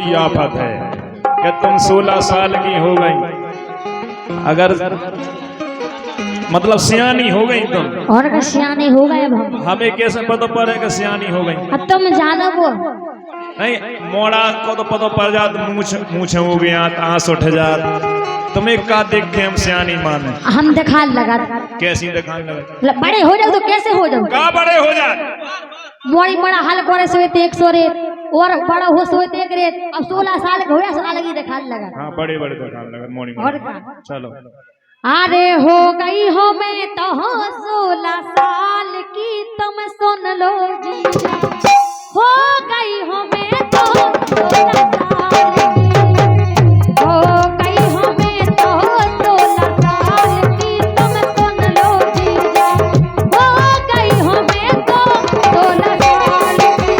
कोई आफत है कि तुम 16 साल की हो गई, अगर मतलब सियानी हो गई तुम। और का सियानी हो गए अब हम। हमें कैसे पता पड़े कि सियानी हो गई? अब तुम जानो वो नहीं, मोड़ा को तो पता पड़ जात, मूछ हो गया, आंस उठ जात। तुम्हें का देख के हम सियानी माने? हम दिखा लगा। कैसी दिखाने लगा? बड़े हो जाओ तो कैसे हो जाओ? का बड़े हो जाए? मोड़ी बड़ा हल करे सोए 100 रेत और बड़ा हो सोए 1 रेत। अब 16 साल के होया साल की दिखा लगा। हाँ, बड़े बड़े दिखाने लगा मोड़ी। और का चलो, अरे हो गई हो मैं तो 16 साल की, तुम सुन लो जी। हो गई हो मैं तो 16 साल की, हो गई हो मैं तो 16 साल की, तुम सुन लो जी। हो गई हो मैं तो 16 साल की।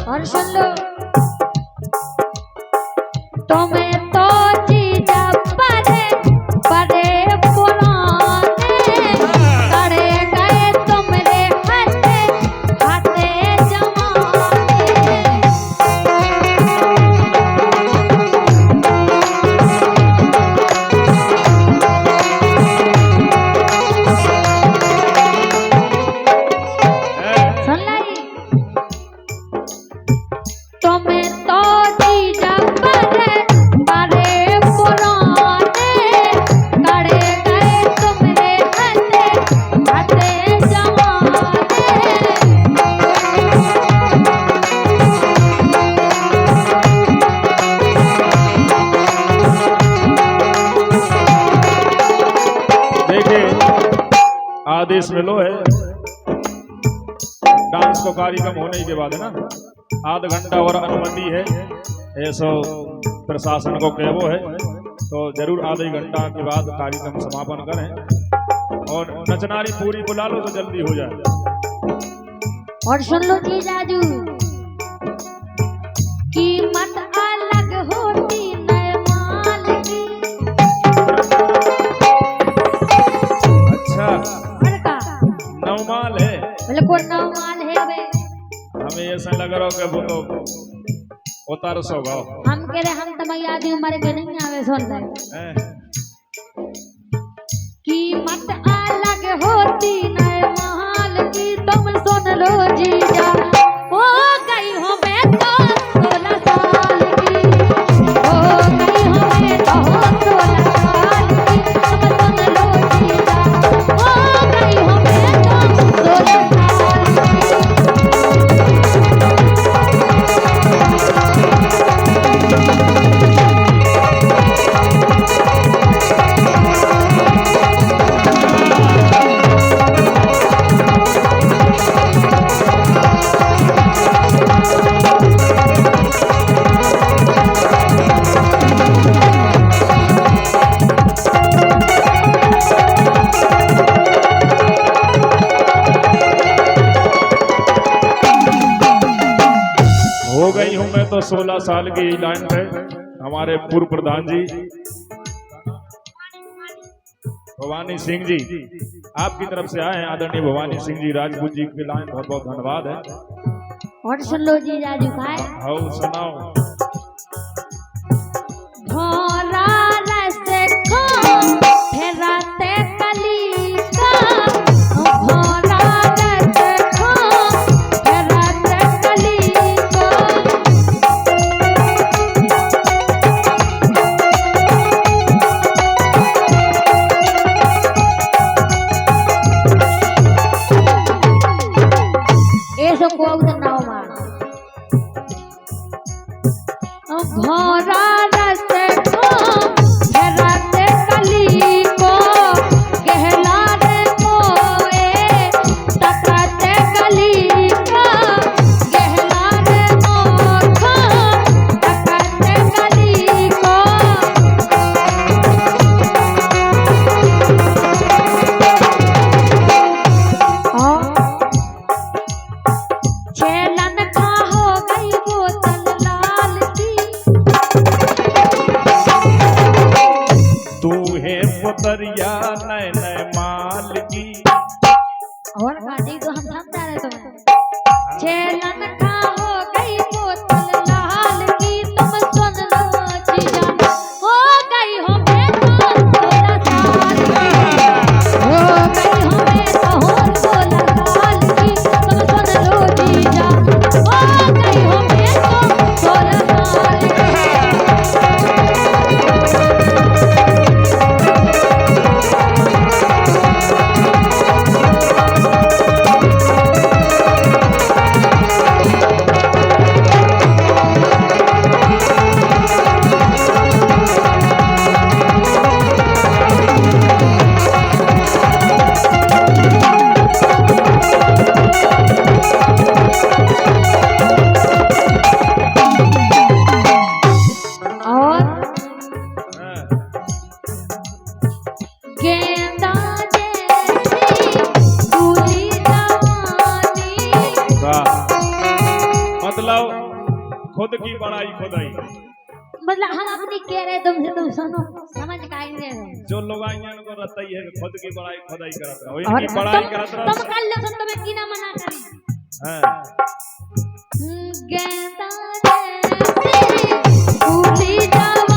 और सुन लो, तुम्हें तो जीजा परे परे पुराने करे गए तुमरे हाथे हाथे जमाने। सुन लाई, तुम्हें तो जीजा परे परे पुराने करे गए तुमरे हाथे हाथे जमाने। देखिए आदेश मिलो है डांस को कार्यक्रम होने के बाद, है ना, आधा घंटा और अनुमति है, ऐसा प्रशासन को कहवो है, तो जरूर आधे घंटा के बाद कार्यक्रम समापन करें और नचनारी पूरी बुला लो तो जल्दी हो जाए। और सुन लो जीजाजू, कीमत अलग होती नए माल की। अच्छा, और का नवमाल है? बोले कोई नौ माल है बे। हमें ऐसा लग रहा हो कि वो तो उतार सो गाओ। हम कह रहे हम तमैया दी उम्र के नहीं आवे सुन रहे। कीमत अलग होती नए माल की, तुम सुन लो जीजा। हो गई हो मैं तो 16 साल की, हो गई हो मैं तो 16 साल की, तुम सुन लो जीजा। हो गई हो मैं तो 16 साल की। हो गई हूं मैं तो 16 साल की लाइन है हमारे पूर्व प्रधान जी भवानी सिंह जी, आपकी तरफ से आए हैं आदरणीय भवानी सिंह जी राजपूत जी की लाइन, बहुत बहुत धन्यवाद है। और सुन लो जीजाजू का हाँ सुनाओ। भोरा रस खो फेराते कली का, भोरा रस खो फेराते कली का। ऐसो को उधर नाव मार सुंदरिया नए नए माल की। और गाड़ी तो हम समझा रहे तुम चेलन खा हो गई बोतल लाल की तुम सुन लो जीजा हो गई हो मैं तो 16 साल की हो गई हो मैं तो 16 साल की तुम सुन लो जीजा हो गई हो मैं तो 16 साल की। और हाँ, गेंदा जैसी फूली जवानी वाह। मतलब खुद की बड़ाई खुदाई। मतलब हम अपनी कह रहे तुमसे तुम सुनो समझ पाएंगे जो लोग आइयान को रहता ही है कि खुद की बड़ाई खुदाई करत रहो, और इनकी बड़ाई करत तुम रहो। कर लो तुम तुम्हें की ना मना करी हाँ, गेंदा जैसी फूली जवानी